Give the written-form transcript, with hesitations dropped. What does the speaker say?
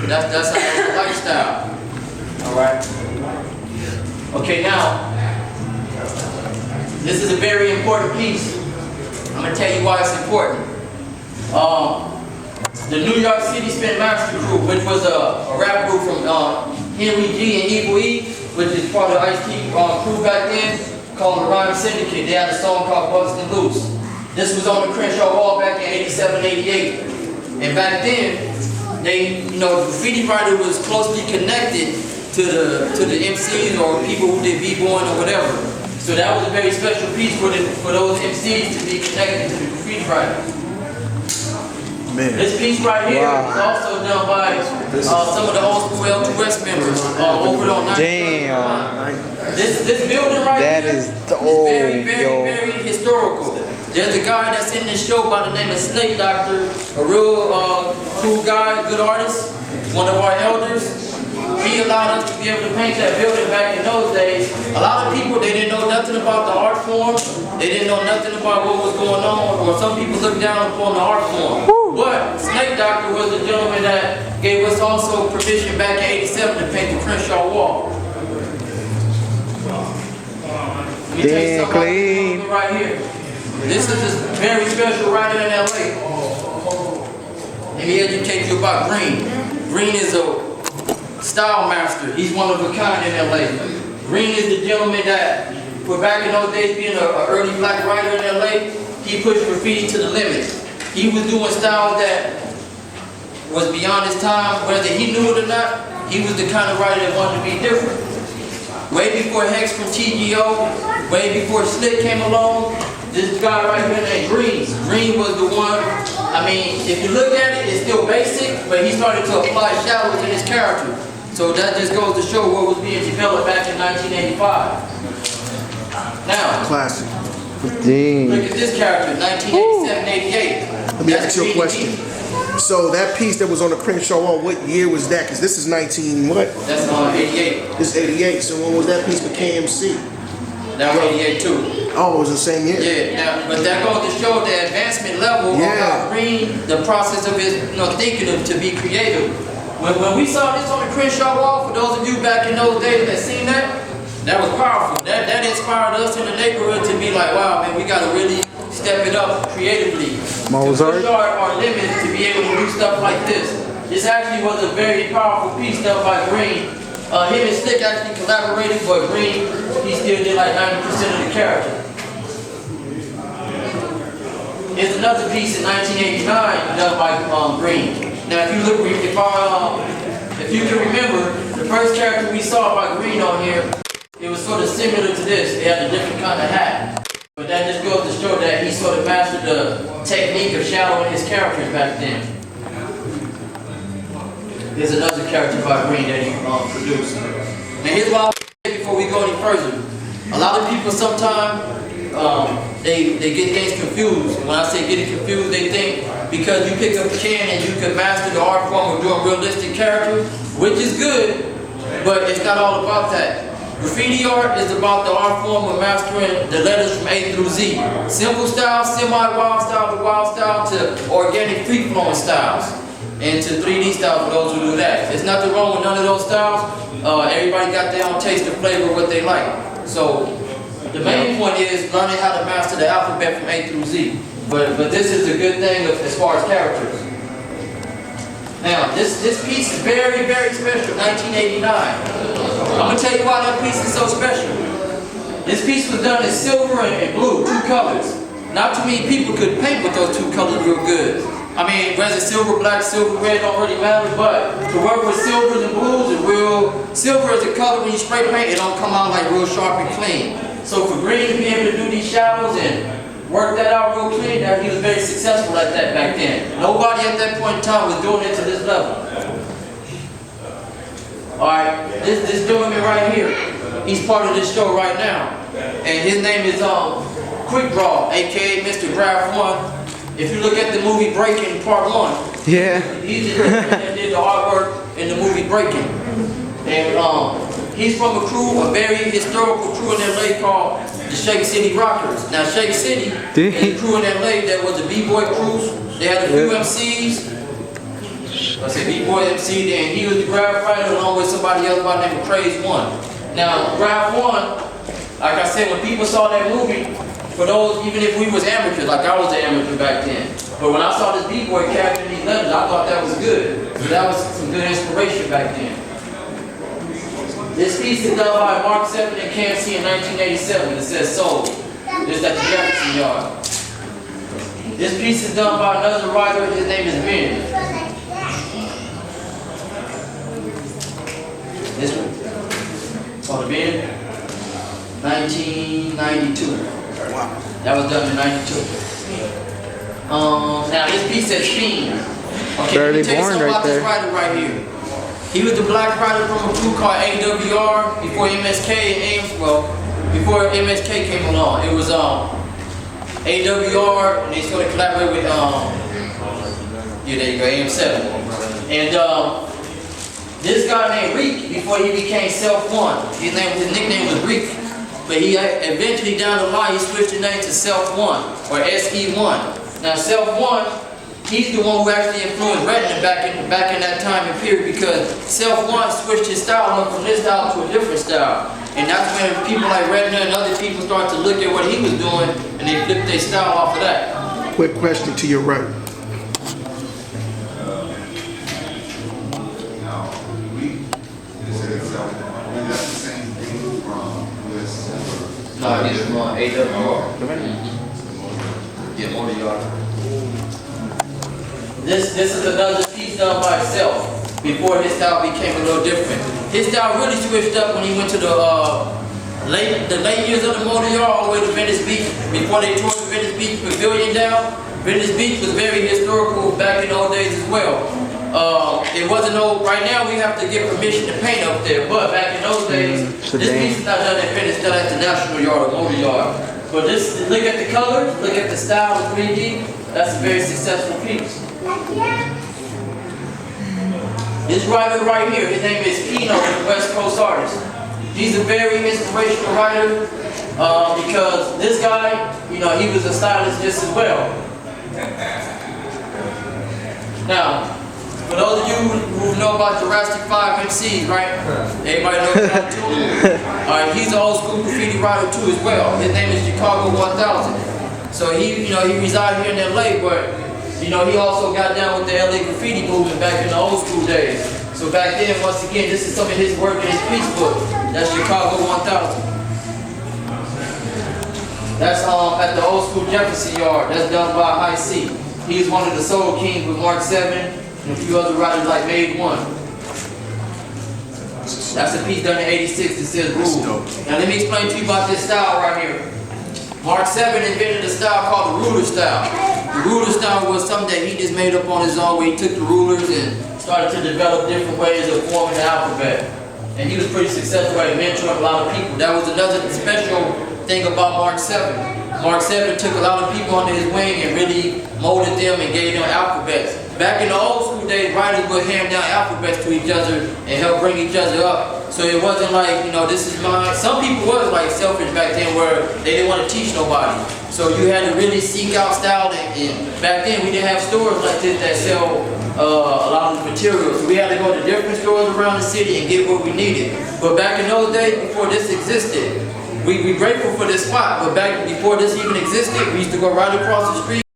That's our lifestyle. All right. Okay, now this is a very important piece. I'm gonna tell you why it's important. The New York City Spin Master Crew, which was a rap group from Henry G and Evil E, which is part of the Ice-T crew back then, called the Rhyme Syndicate. They had a song called Bustin' Loose. This was on the Crenshaw Wall back in '87, '88. And back then, the graffiti writer was closely connected to the MCs or people who did b-boying or whatever. So that was a very special piece for those MCs to be connected to the graffiti writer. Man. This piece right here was also done by some of the old school L2S members over on 9th. Damn. This building right That here is very historical. There's a guy that's in this show by the name of Snake Doctor, a real cool guy, good artist, one of our elders. He allowed us to be able to paint that building back in those days. A lot of people, they didn't know nothing about the art form. They didn't know nothing about what was going on, or some people looked down upon the art form. But Snake Doctor was the gentleman that gave us also permission back in '87 to paint the Crenshaw Wall. Let me tell you something about this gentleman right here. This is this very special writer in LA. Let me educate you about Green. Green is a style master. He's one of a kind in LA. Green is the gentleman that, for back in those days being an early black writer in LA, he pushed graffiti to the limit. He was doing styles that was beyond his time, whether he knew it or not. He was the kind of writer that wanted to be different. Way before Hex from TGO, way before Slick came along, this guy right here named Green. Green was the one, I mean, if you look at it, it's still basic, but he started to apply shadows in his character. So that just goes to show what was being developed back in 1985. Now, Classic. look at this character, 1987, 88. Let me ask you a question. So that piece that was on the Crenshaw Wall, what year was that? Because this is 19 what? That's 88. This is 88. So when was that piece with KMC? That was 88 too. Oh, it was the same year? Yeah, now, but that goes to show the advancement level of how Green, the process of his thinking of to be creative. When we saw this on the Crenshaw Wall, for those of you back in those days that seen that, that was powerful. That inspired us in the neighborhood to be like, wow, man, we got to really step it up creatively. Mozart? To push our limits to be able to do stuff like this. This actually was a very powerful piece done by Green. Him and Slick actually collaborated, but Green, he still did like 90% of the character. Here's another piece in 1989 done by Green. Now, if you can remember, the first character we saw by Green on here, it was sort of similar to this. They had a different kind of hat. But that just goes to show that he sort of mastered the technique of shadowing his characters back then. Here's another character by Green that he produced. Now here's what I'll say before we go any further. A lot of people sometimes, they get things confused. When I say getting confused, they think because you pick up a can and you can master the art form of doing realistic characters, which is good, but it's not all about that. Graffiti art is about the art form of mastering the letters from A through Z. Simple style, semi-wild style to wild style to organic free-flowing styles. And to 3D styles for those who do that. There's nothing wrong with none of those styles. Everybody got their own taste and flavor of what they like. So the main point is learning how to master the alphabet from A through Z. But this is a good thing as far as characters. Now, this piece is very, very special, 1989. I'm going to tell you why that piece is so special. This piece was done in silver and blue, two colors. Not too many people could paint with those two colors real good. I mean, whether it's silver, black, silver, red, don't really matter, but to work with silvers and blues is real. Silver is a color when you spray paint, it don't come out like real sharp and clean. So for Green to be able to do these shadows and work that out real clean, that he was very successful at that back then. Nobody at that point in time was doing it to this level. Alright, this gentleman right here, he's part of this show right now. And his name is Quick Draw, aka Mr. Graph 1. If you look at the movie Breaking Part 1, he's the gentleman that did the artwork in the movie Breaking. And he's from a crew, a very historical crew in LA called the Shake City Rockers. Now Shake City is a crew in LA that was the B-boy crews. They had a few MCs. I said B-Boy MC, and he was the graph writer along with somebody else by the name of Craze One. Now, Graph One, like I said, when people saw that movie, for those, even if we was amateurs, like I was an amateur back then, but when I saw this B-Boy capturing these letters, I thought that was good. So that was some good inspiration back then. This piece is done by Mark 7 and KMC in 1987. It says Soul. This is at the Jefferson Yard. This piece is done by another writer. His name is Ben. This one. Called Ben. 1992. Wow. That was done in 92. Now this piece says Fiend. Okay, let me tell you something about this writer right here. He was the black writer from a crew called AWR before MSK and Ames. Well, before MSK came along, it was AWR, and they started collaborating with yeah, there you go, AM7. And this guy named Reek, before he became Self One, his nickname was Reek. But he eventually down the line he switched the name to Self One or SE1. Now Self One, he's the one who actually influenced Redden back in that time and period, because Self One switched his style up from this style to a different style. And that's when people like Redden and other people started to look at what he was doing and they flipped their style off of that. Quick question to your right. No, he's from AWR. Yeah, Motor Yard. This is another piece done by himself before his style became a little different. His style really switched up when he went to the late years of the Motor Yard all the way to Venice Beach. Before they tore the Venice Beach Pavilion down, Venice Beach was very historical back in those days as well. It wasn't no, right now we have to get permission to paint up there, but back in those days, this piece is not done in Venice, done at the National Yard or Motor Yard. But this, look at the colors, look at the style of 3D, that's a very successful piece. This writer right here, his name is Pino, the West Coast artist. He's a very inspirational writer because this guy, you know, he was a stylist just as well. Now, for those of you who know about Jurassic 5 MCs, right? Everybody knows that too? Alright, he's an old school graffiti writer too as well. His name is Chicago 1000. So he resided here in LA, but he also got down with the LA graffiti movement back in the old school days. So back then, once again, this is some of his work in his piece book. That's Chicago 1000. That's at the old school Jefferson Yard. That's done by High C. He's one of the Soul Kings with Mark 7. And a few other writers like Made One. That's a piece done in 86 that says Rule. Now let me explain to you about this style right here. Mark 7 invented a style called the ruler style. The ruler style was something that he just made up on his own, where he took the rulers and started to develop different ways of forming the alphabet. And he was pretty successful at mentoring a lot of people. That was another special thing about Mark 7. Mark 7 took a lot of people under his wing and really molded them and gave them alphabets. Back in the old school days, writers would hand down alphabets to each other and help bring each other up. So it wasn't like, this is mine. Some people was like selfish back then where they didn't want to teach nobody. So you had to really seek out style. And back then we didn't have stores like this that sell a lot of the materials. So we had to go to different stores around the city and get what we needed. But back in those days, before this existed, we're grateful for this spot. But back before this even existed, we used to go right across the street.